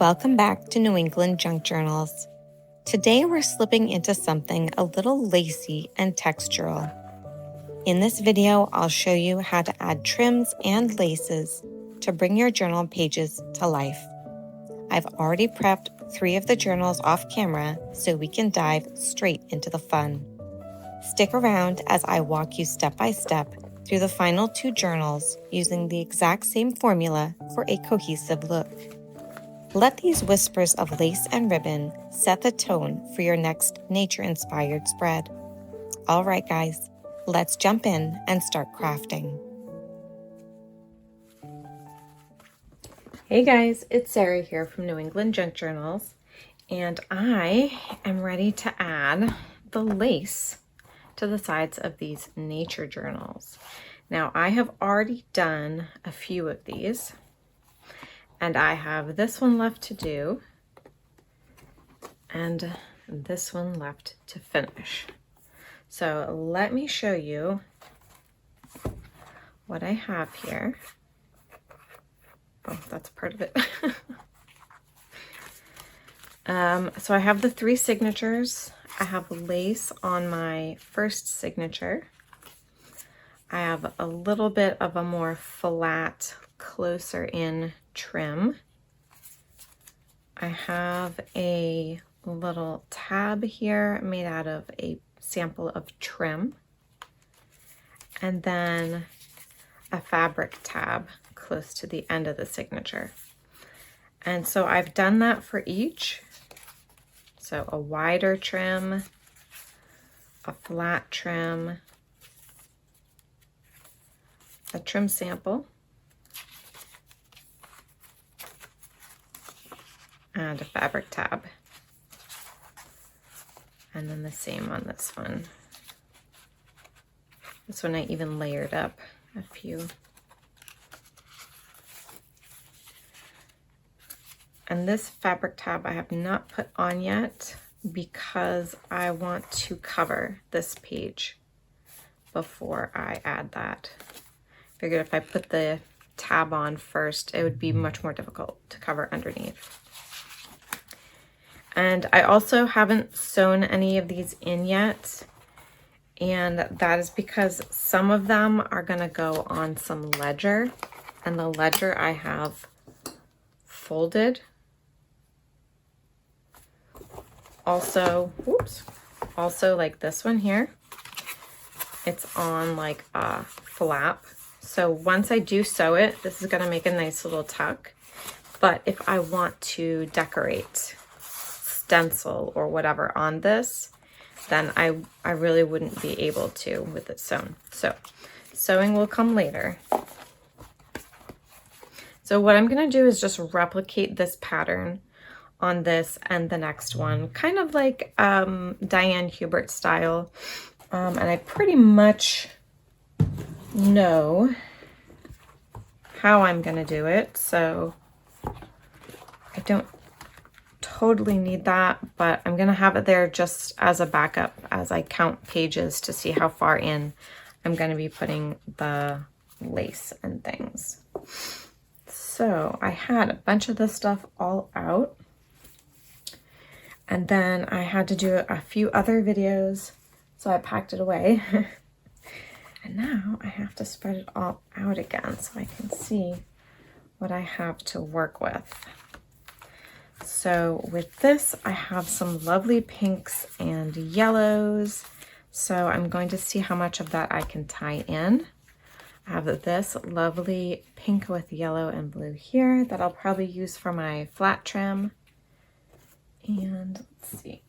Welcome back to New England Junk Journals. Today we're slipping into something a little lacy and textural. In this video, I'll show you how to add trims and laces to bring your journal pages to life. I've already prepped 3 of the journals off camera so we can dive straight into the fun. Stick around as I walk you step by step through the final 2 journals using the exact same formula for a cohesive look. Let these whispers of lace and ribbon set the tone for your next nature-inspired spread. All right, guys, let's jump in and start crafting. Hey guys, it's Sarah here from New England Junk Journals, and I am ready to add the lace to the sides of these nature journals. Now, I have already done a few of these, and I have this one left to do, and this one left to finish. So let me show you what I have here. Oh, that's part of it. So I have the 3 signatures. I have lace on my first signature. I have a little bit of a more flat, closer in trim. I have a little tab here made out of a sample of trim, and then a fabric tab close to the end of the signature. And so I've done that for each. So a wider trim, a flat trim, a trim sample, and a fabric tab. And then the same on this one. This one I even layered up a few. And this fabric tab I have not put on yet because I want to cover this page before I add that. Figured if I put the tab on first, it would be much more difficult to cover underneath. And I also haven't sewn any of these in yet, and that is because some of them are gonna go on some ledger, and the ledger I have folded. Also, also like this one here, it's on like a flap. So once I do sew it, this is gonna make a nice little tuck. But if I want to decorate, stencil or whatever on this, then I really wouldn't be able to with it sewn. So sewing will come later. So what I'm gonna do is just replicate this pattern on this and the next one, kind of like Diane Hubert style. And I pretty much know how I'm gonna do it, so I don't totally need that, but I'm gonna have it there just as a backup as I count pages to see how far in I'm gonna be putting the lace and things. So I had a bunch of this stuff all out, and then I had to do a few other videos, so I packed it away. And now I have to spread it all out again so I can see what I have to work with. So with this, I have some lovely pinks and yellows. So I'm going to see how much of that I can tie in. I have this lovely pink with yellow and blue here that I'll probably use for my flat trim. And let's see,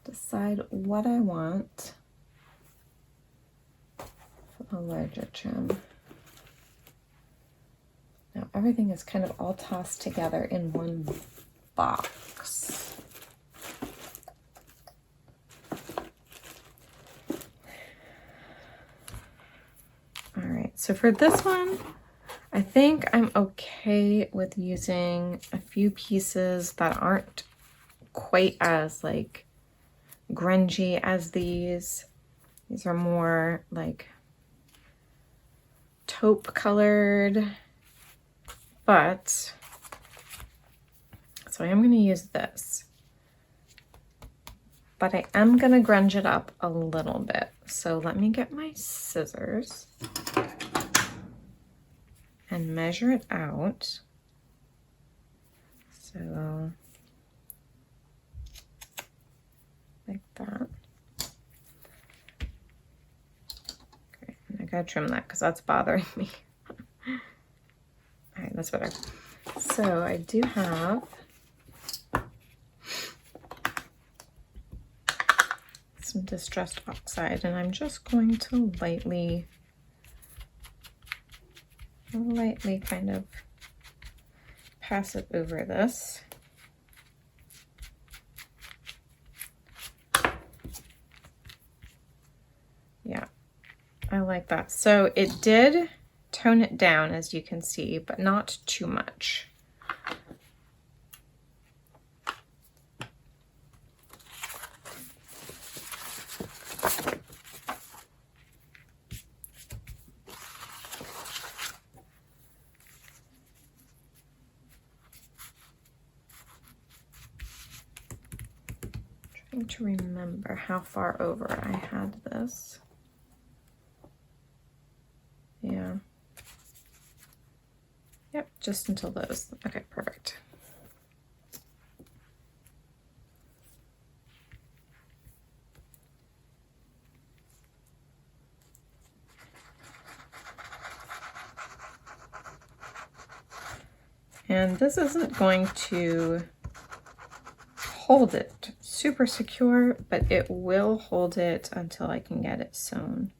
decide what I want for the larger trim. Now everything is kind of all tossed together in one box. All right, so for this one, I think I'm okay with using a few pieces that aren't quite as like grungy as these. These are more like taupe colored, but so I am going to use this. But I am going to grunge it up a little bit. So let me get my scissors and measure it out. So like that. Okay, and I gotta trim that because that's bothering me. All right, that's better. So I do have some distressed oxide, and I'm just going to lightly kind of pass it over this. Yeah, I like that. So it did tone it down, as you can see, but not too much. Trying to remember how far over I had this. Yeah. Yep, just until those. Okay, perfect. And this isn't going to hold it super secure, but it will hold it until I can get it sewn.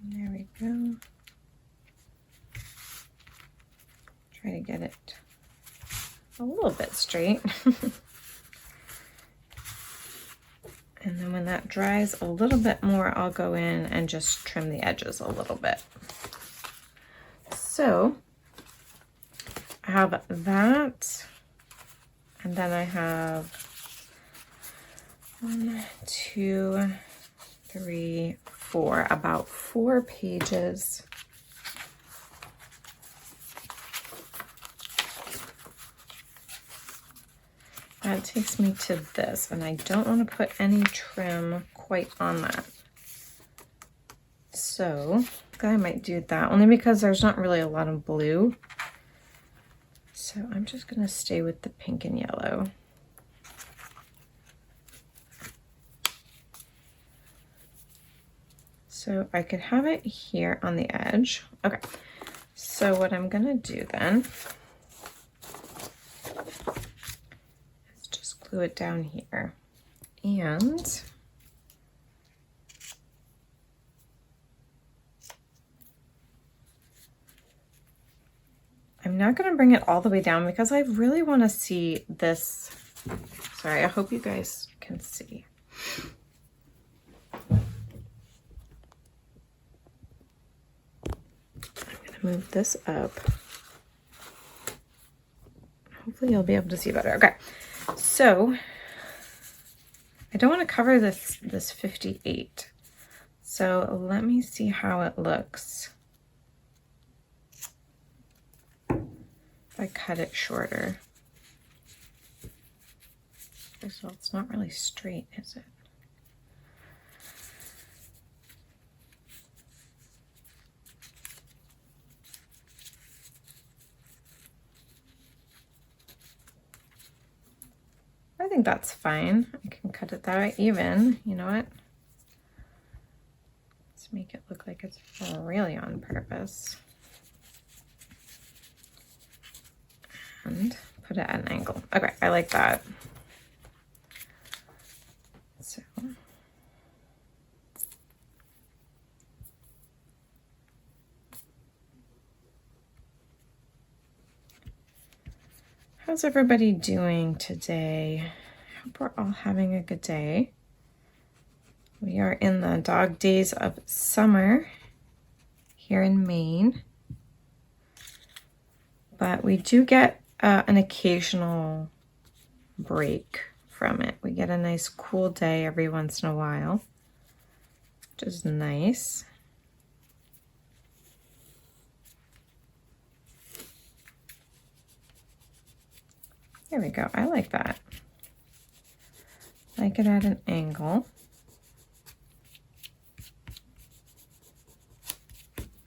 And there we go. Try to get it a little bit straight. And then when that dries a little bit more, I'll go in and just trim the edges a little bit. So I have that, and then I have 1, 2, 3, 4, about 4 pages. That takes me to this, and I don't want to put any trim quite on that. So I might do that, only because there's not really a lot of blue. So I'm just going to stay with the pink and yellow. So I could have it here on the edge. Okay, so what I'm going to do then is just glue it down here. And I'm not going to bring it all the way down because I really want to see this. Sorry, I hope you guys can see. I'm going to move this up. Hopefully you'll be able to see better. Okay, so I don't want to cover this 58. So let me see how it looks if I cut it shorter. First of all, it's not really straight, is it? I think that's fine. I can cut it that way. Even, you know what? Let's make it look like it's really on purpose. And put it at an angle. Okay, I like that. So how's everybody doing today? I hope we're all having a good day. We are in the dog days of summer here in Maine, but we do get an occasional break from it. We get a nice cool day every once in a while, which is nice. There we go. I like that. Like it at an angle.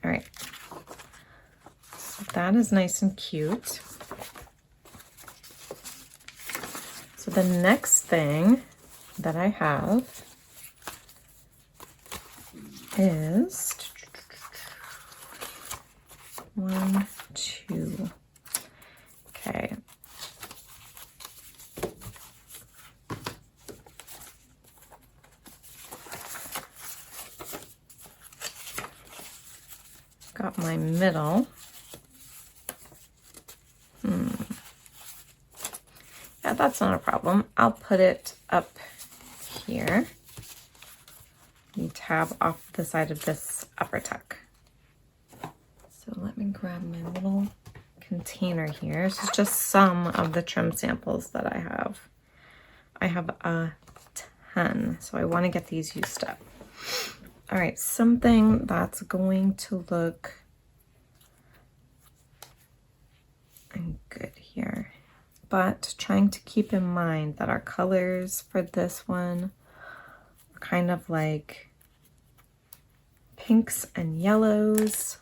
All right. So that is nice and cute. So the next thing that I have is 1, 2. Okay. Got my middle. Yeah, that's not a problem. I'll put it up here. You tab off the side of this upper tuck. So let me grab my little container here. This is just some of the trim samples that I have. I have a ton, so I want to get these used up. All right, something that's going to look good here, but trying to keep in mind that our colors for this one are kind of like pinks and yellows.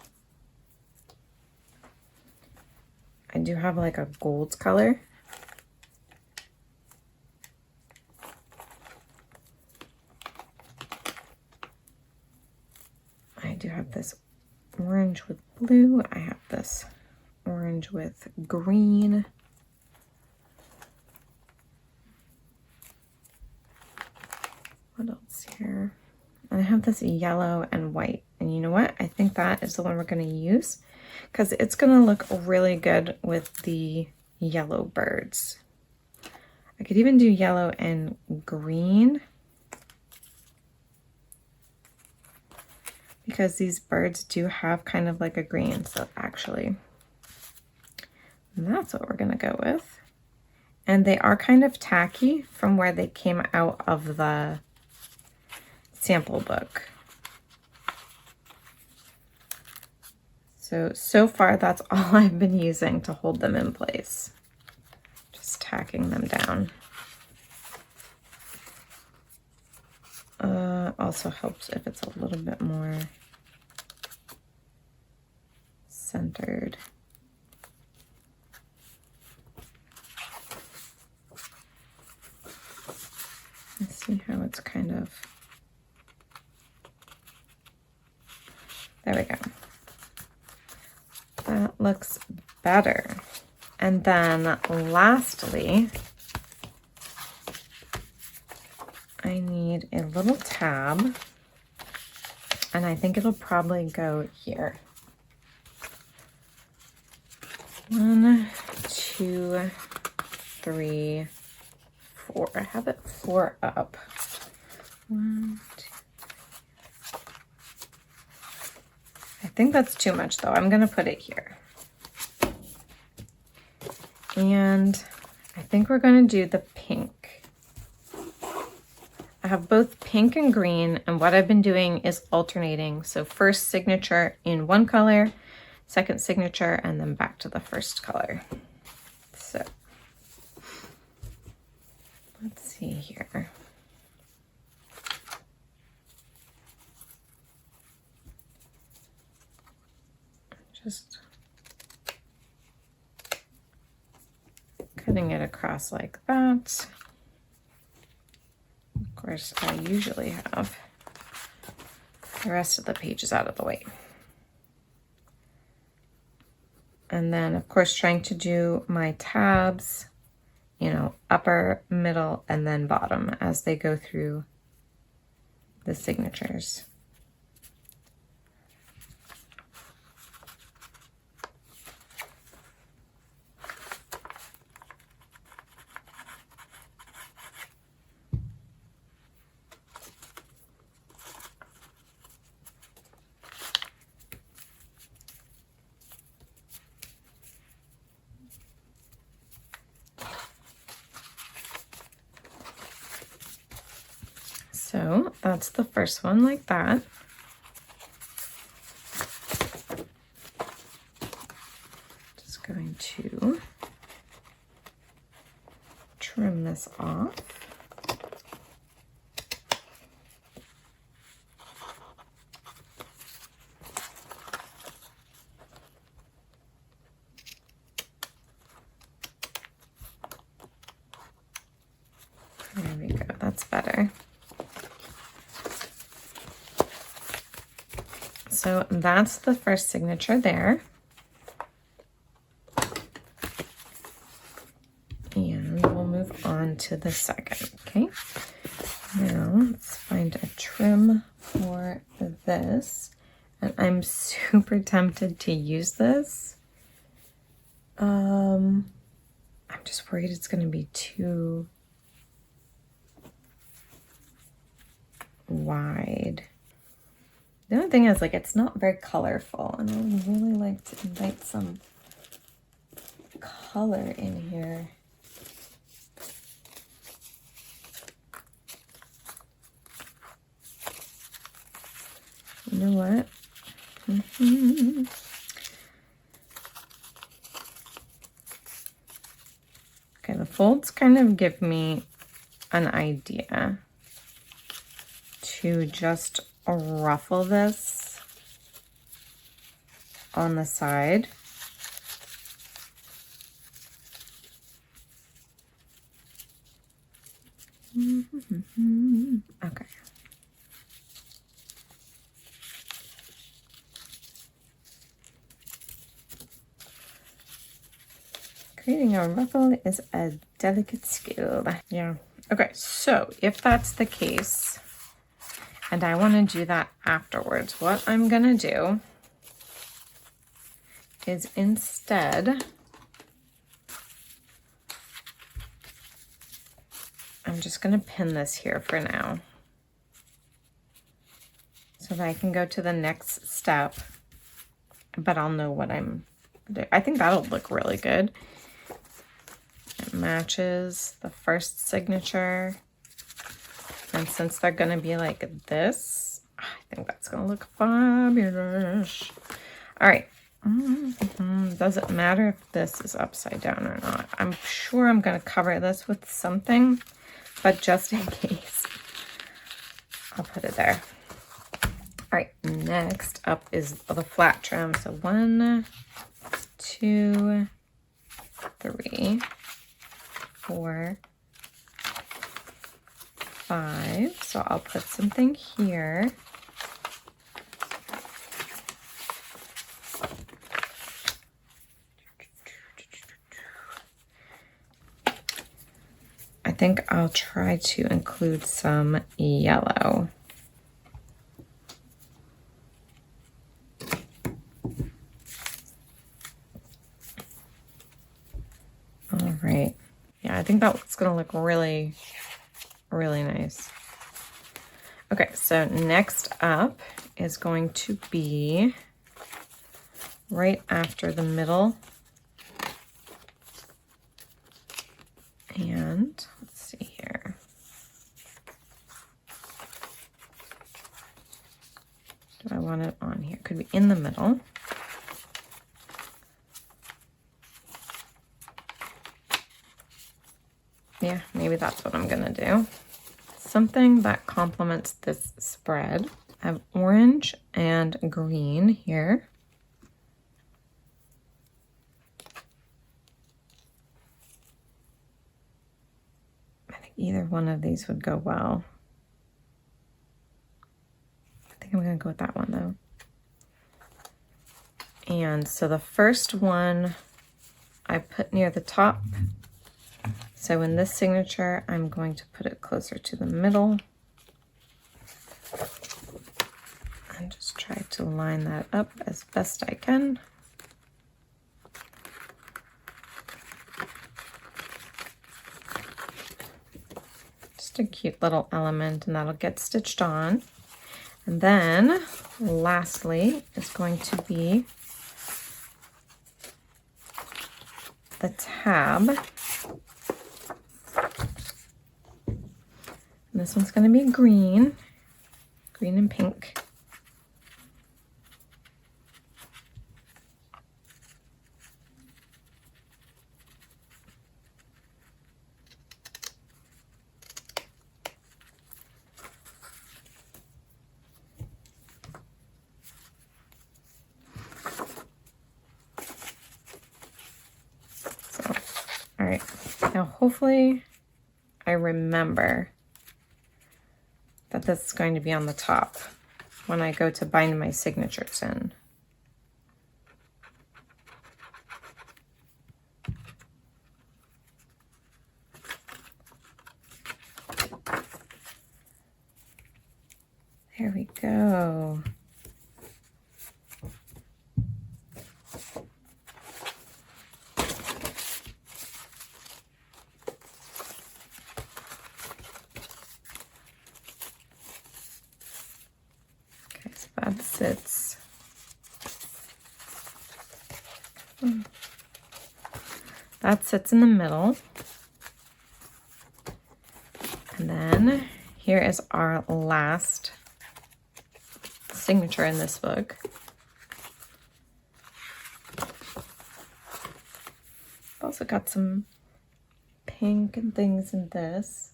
I do have like a gold color. I do have this orange with blue. I have this orange with green. What else here? I have this yellow and white. And you know what? I think that is the one we're going to use because it's going to look really good with the yellow birds. I could even do yellow and green because these birds do have kind of like a green. So actually, that's what we're going to go with. And they are kind of tacky from where they came out of the sample book. So far that's all I've been using to hold them in place. Just tacking them down. Also helps if it's a little bit more centered. Let's see how it's kind of, there we go. That looks better. And then lastly, I need a little tab, and I think it'll probably go here. 1, 2, 3, 4. I have it 4 up. 1, 2. I think that's too much though. I'm gonna put it here. And I think we're gonna do the pink. I have both pink and green, and what I've been doing is alternating. So first signature in one color, second signature, and then back to the first color. So let's see here. Just cutting it across like that. Of course, I usually have the rest of the pages out of the way. And then, of course, trying to do my tabs, you know, upper, middle, and then bottom as they go through the signatures. So that's the first one like that. Just going to this off. There we go, that's better. So that's the first signature there. And we'll move on to the second, okay? Now let's find a trim for this. And I'm super tempted to use this. I'm just worried it's gonna be too wide. The only thing is, like, it's not very colorful, and I would really like to invite some color in here. You know what? Okay, the folds kind of give me an idea to just ruffle this on the side. Okay. Creating a ruffle is a delicate skill. Yeah. Okay, so if that's the case, and I want to do that afterwards, what I'm going to do is instead, I'm just going to pin this here for now so that I can go to the next step, but I'll know what I'm doing. I think that'll look really good. It matches the first signature. And since they're going to be like this, I think that's going to look fabulous. All right. Does it matter if this is upside down or not? I'm sure I'm going to cover this with something, but just in case, I'll put it there. All right, next up is the flat trim. So 1, 2, 3, 4, 5. So I'll put something here. I think I'll try to include some yellow. All right. Yeah, I think that's gonna look really, really nice. Okay, so next up is going to be right after the middle. And let's see here. Do I want it on here? Could be in the middle. Yeah, maybe that's what I'm gonna do. Something that complements this spread. I have orange and green here. I think either one of these would go well. I think I'm gonna go with that one though. And so the first one I put near the top. So in this signature, I'm going to put it closer to the middle. And just try to line that up as best I can. Just a cute little element, and that'll get stitched on. And then lastly is going to be the tab. And this one's going to be green and pink. Now, hopefully I remember that this is going to be on the top when I go to bind my signatures in. There we go. Okay, so that sits. That sits in the middle. And then here is our last signature in this book. I've also got some pink and things in this.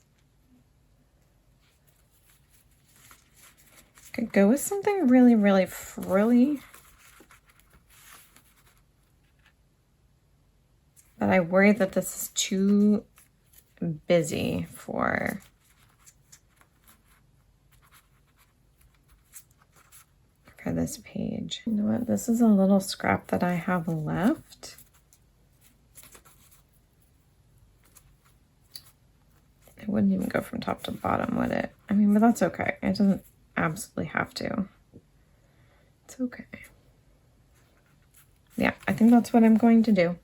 Could go with something really, really frilly. But I worry that this is too busy for this page. You know what? This is a little scrap that I have left. It wouldn't even go from top to bottom, would it? I mean, but that's okay. It doesn't absolutely have to. It's okay. Yeah, I think that's what I'm going to do.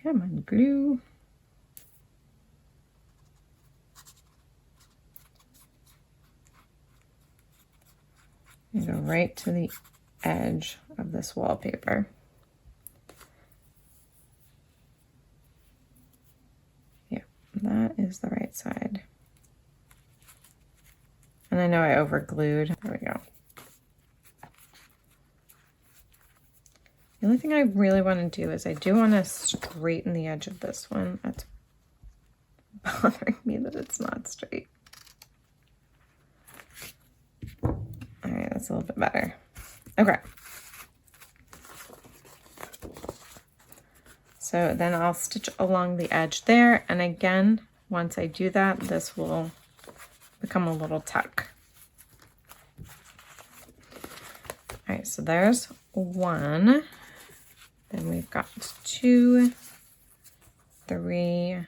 Come on, glue. And go right to the edge of this wallpaper. Yeah, that is the right side. And I know I over glued. There we go. The only thing I really want to do is I do want to straighten the edge of this one. That's bothering me that it's not straight. All right, that's a little bit better. Okay. So then I'll stitch along the edge there. And again, once I do that, this will become a little tuck. All right, so there's one. Then we've got 2, 3. And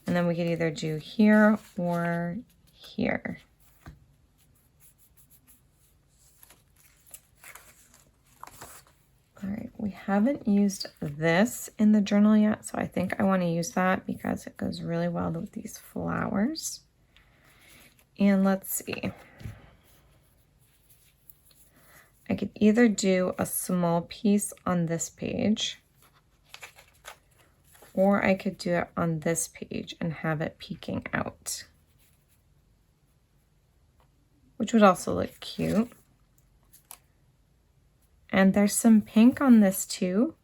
then we could either do here or here. All right, we haven't used this in the journal yet, so I think I want to use that because it goes really well with these flowers. And let's see. I could either do a small piece on this page, or I could do it on this page and have it peeking out, which would also look cute. And there's some pink on this too,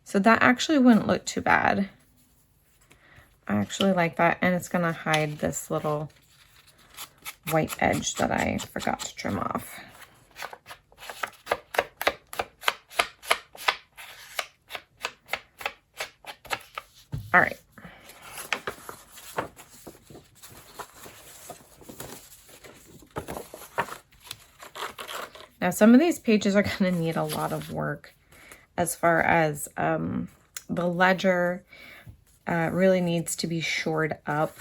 so that actually wouldn't look too bad. I actually like that, and it's gonna hide this little white edge that I forgot to trim off. All right. Now, some of these pages are going to need a lot of work as far as the ledger really needs to be shored up,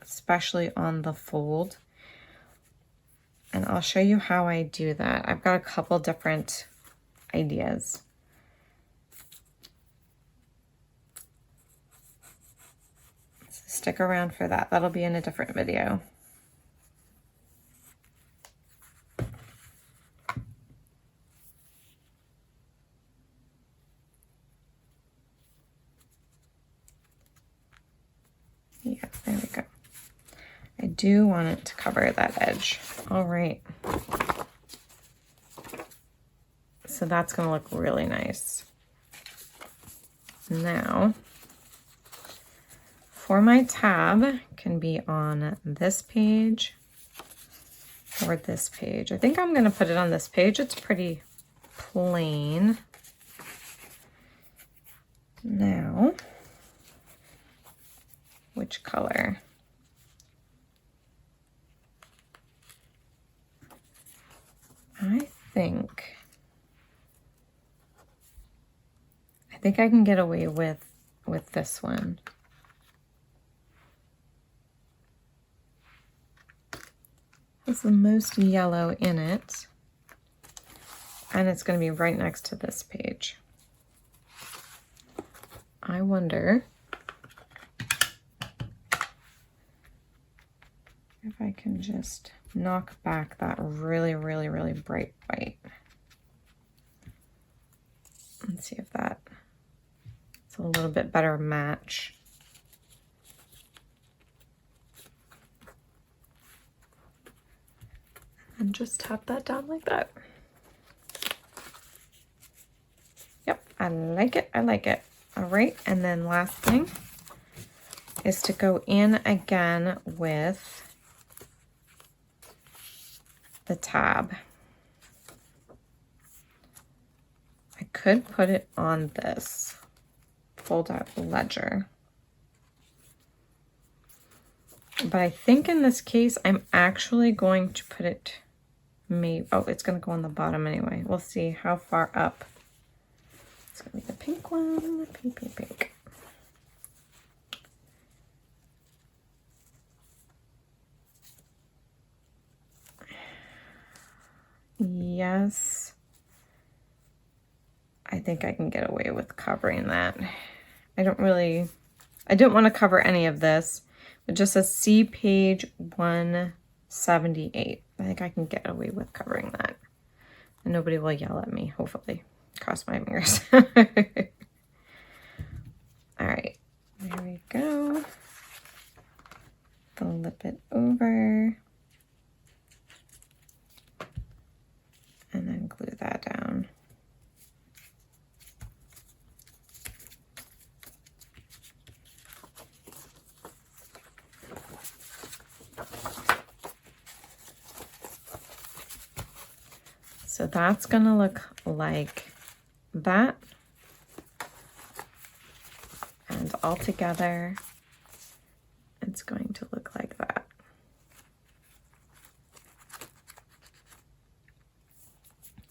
especially on the fold. And I'll show you how I do that. I've got a couple different ideas. So stick around for that. That'll be in a different video. Yeah, there we go. I do want it to cover that edge. All right. So that's going to look really nice. Now, for my tab, can be on this page, or or this page. I think I'm going to put it on this page. It's pretty plain. Now, which color? I think I can get away with this one. It's the most yellow in it, and it's going to be right next to this page. I wonder if I can just knock back that really, really, really bright white. Let's see if that's a little bit better match. And just tap that down like that. Yep, I like it, I like it. All right, and then last thing is to go in again with the tab. I could put it on this fold-out ledger, but I think in this case I'm actually going to put it oh, it's going to go on the bottom anyway. We'll see how far up. It's going to be the pink one, pink. Yes, I think I can get away with covering that. I didn't want to cover any of this. It just says see page 178. I think I can get away with covering that. And nobody will yell at me, hopefully. Cross my fingers. All right, there we go. Flip it over. And then glue that down. So that's gonna look like that. And all together, it's going to look like that.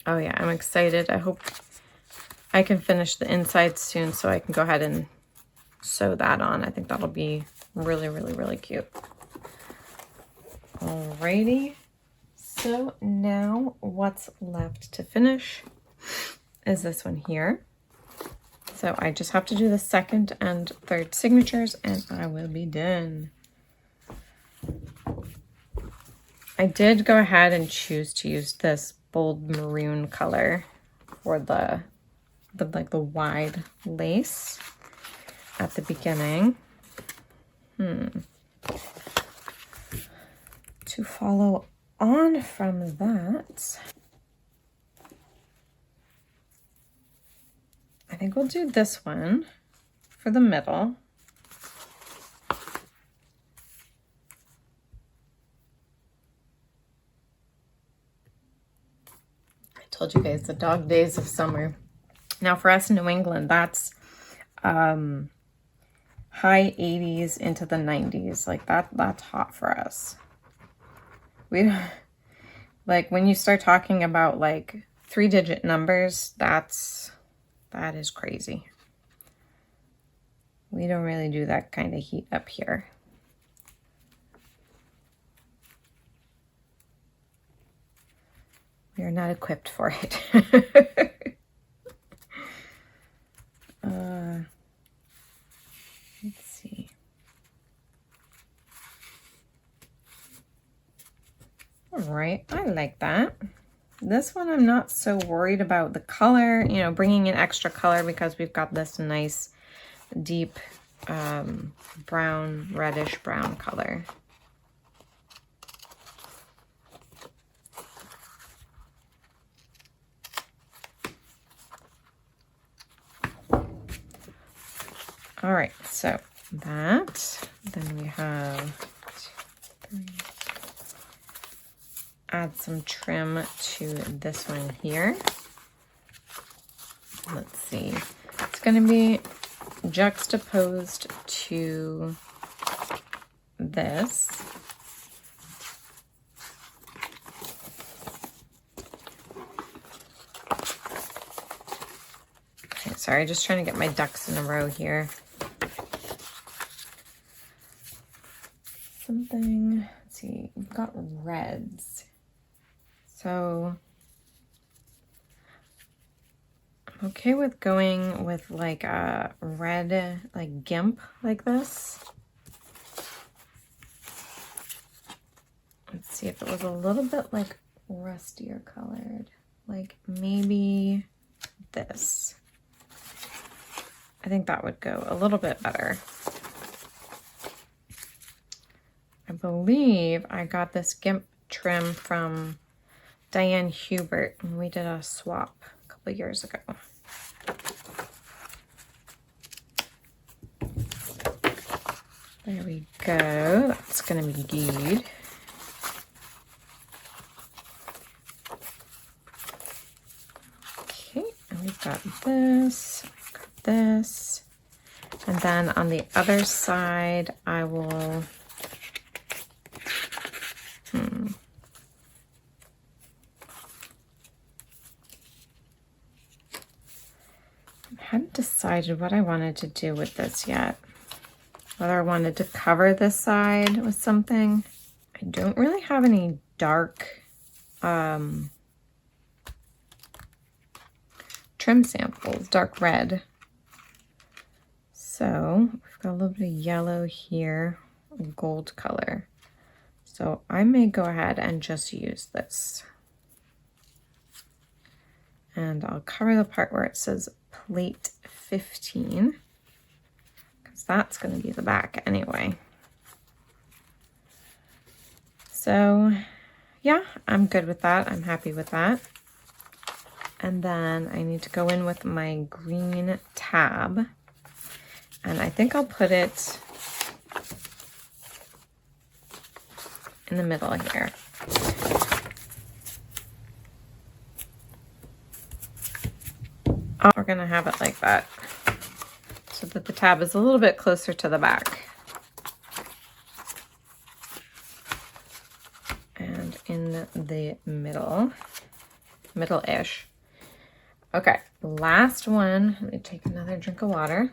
Oh yeah, I'm excited. I hope I can finish the inside soon so I can go ahead and sew that on. I think that'll be really, really, really cute. Alrighty. So now what's left to finish is this one here. So I just have to do the second and third signatures and I will be done. I did go ahead and choose to use this bold maroon color for the wide lace at the beginning. To follow on from that, I think we'll do this one for the middle. I told you guys the dog days of summer. Now for us in New England, that's high 80s into the 90s. Like that's hot for us. We don't, like when you start talking about like 3-digit numbers, that is crazy. We don't really do that kind of heat up here. We are not equipped for it. Let's see. All right, I like that. This one I'm not so worried about the color, you know, bringing in extra color because we've got this nice deep brown, reddish brown color. All right, so that, then we have 2, 3. add some trim to this one here. Let's see. It's going to be juxtaposed to this. Okay, sorry, just trying to get my ducks in a row here. Something, let's see, we've got reds. So I'm okay with going with like a red, like gimp like this. Let's see if it was a little bit like rustier colored, like maybe this. I think that would go a little bit better. I believe I got this gimp trim from Diane Hubert and we did a swap a couple years ago. There we go. That's gonna be good. Okay, and we've got this, we've got this. And then on the other side, I will I hadn't decided what I wanted to do with this yet. Whether I wanted to cover this side with something. I don't really have any dark trim samples, dark red. So we've got a little bit of yellow here, gold color. So I may go ahead and just use this. And I'll cover the part where it says plate 15, because that's going to be the back anyway. So yeah, I'm good with that. I'm happy with that. And then I need to go in with my green tab, and I think I'll put it in the middle here. We're gonna have it like that so that the tab is a little bit closer to the back. And in the middle-ish. Okay, last one. Let me take another drink of water.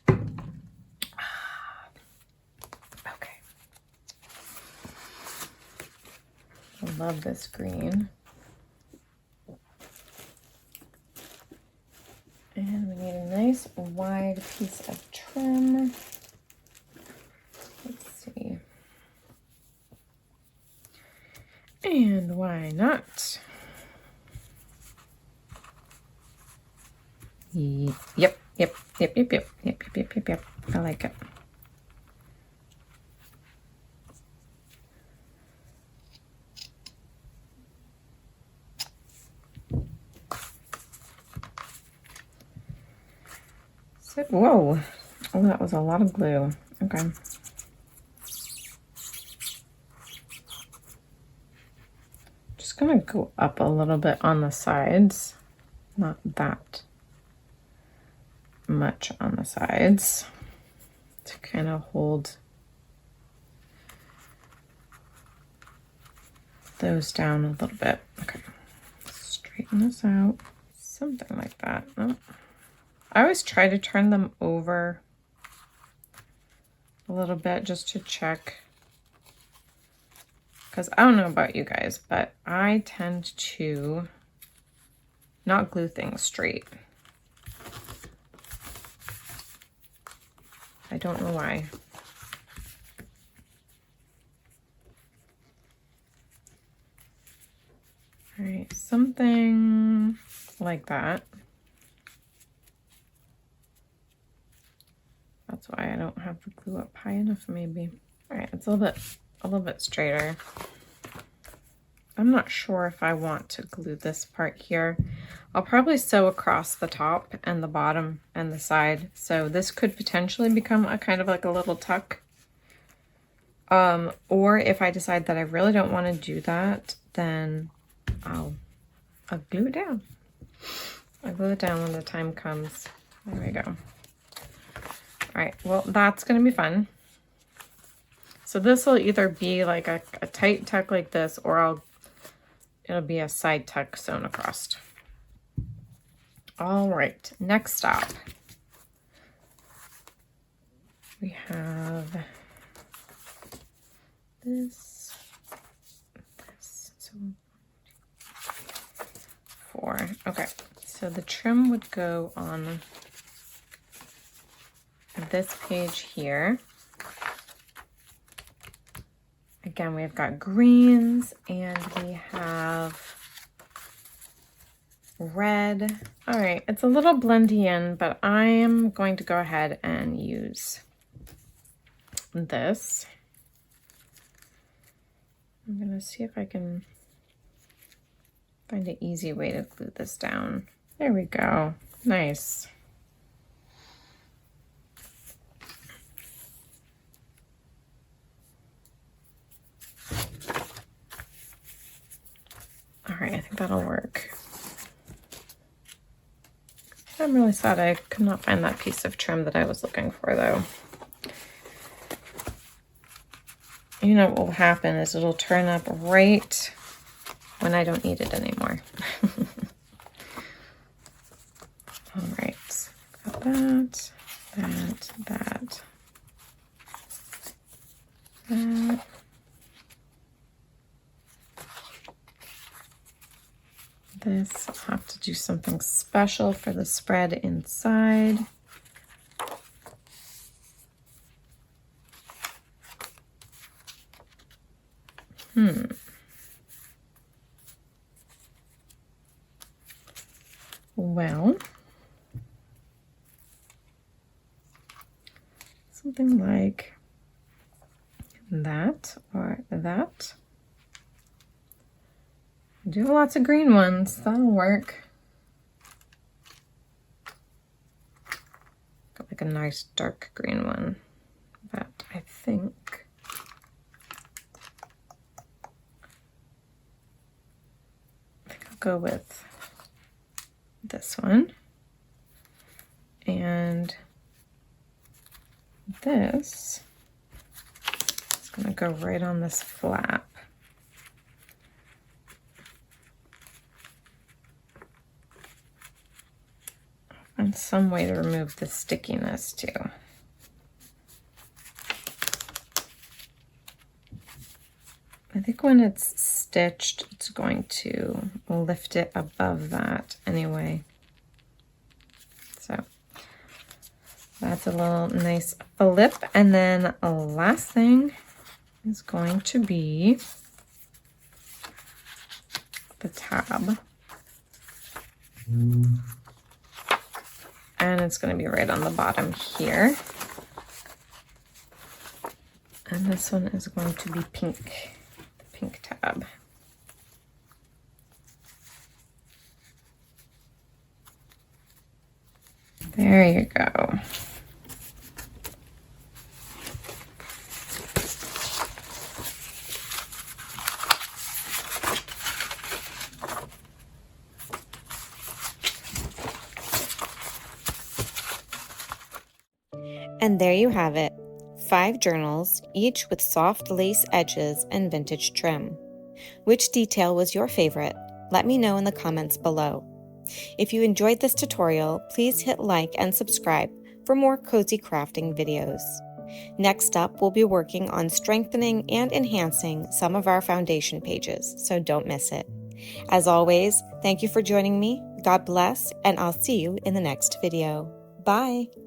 Okay. I love this green. And we need a nice wide piece of trim. Let's see. And why not? Yep. I like it. So, whoa. Oh, that was a lot of glue. Okay. Just gonna go up a little bit on the sides. Not that much on the sides to kind of hold those down a little bit. Okay, straighten this out. Something like that. Oh. I always try to turn them over a little bit just to check. Because I don't know about you guys, but I tend to not glue things straight. I don't know why. All right, something like that. That's why I don't have the glue up high enough, maybe. All right, it's a little bit straighter. I'm not sure if I want to glue this part here. I'll probably sew across the top and the bottom and the side. So this could potentially become a kind of like a little tuck. Or if I decide that I really don't want to do that, then I'll glue it down. I'll glue it down when the time comes. There we go. All right, well, that's gonna be fun. So this will either be like a tight tuck like this, or it'll be a side tuck sewn across. All right, next stop. We have this, so 4. Okay, so the trim would go on this page here. Again, we've got greens and we have red. All right, it's a little blendy in, but I am going to go ahead and use this. I'm gonna see if I can find an easy way to glue this down. There we go, nice. All right, I think that'll work. I'm really sad I could not find that piece of trim that I was looking for, though. You know what will happen is it'll turn up right when I don't need it anymore. All right, got that, that. This, I'll have to do something special for the spread inside. Well, something like that or that. I do have lots of green ones, that'll work. Got like a nice dark green one, but I think I'll go with this one. And this is gonna go right on this flap. And some way to remove the stickiness too. I think when it's stitched, it's going to lift it above that anyway. So that's a little nice flip. And then the last thing is going to be the tab. And it's going to be right on the bottom here. And this one is going to be pink, the pink tab. There you go. And there you have it, 5 journals, each with soft lace edges and vintage trim. Which detail was your favorite? Let me know in the comments below. If you enjoyed this tutorial, please hit like and subscribe for more cozy crafting videos. Next up, we'll be working on strengthening and enhancing some of our foundation pages, so don't miss it. As always, thank you for joining me, God bless, and I'll see you in the next video. Bye!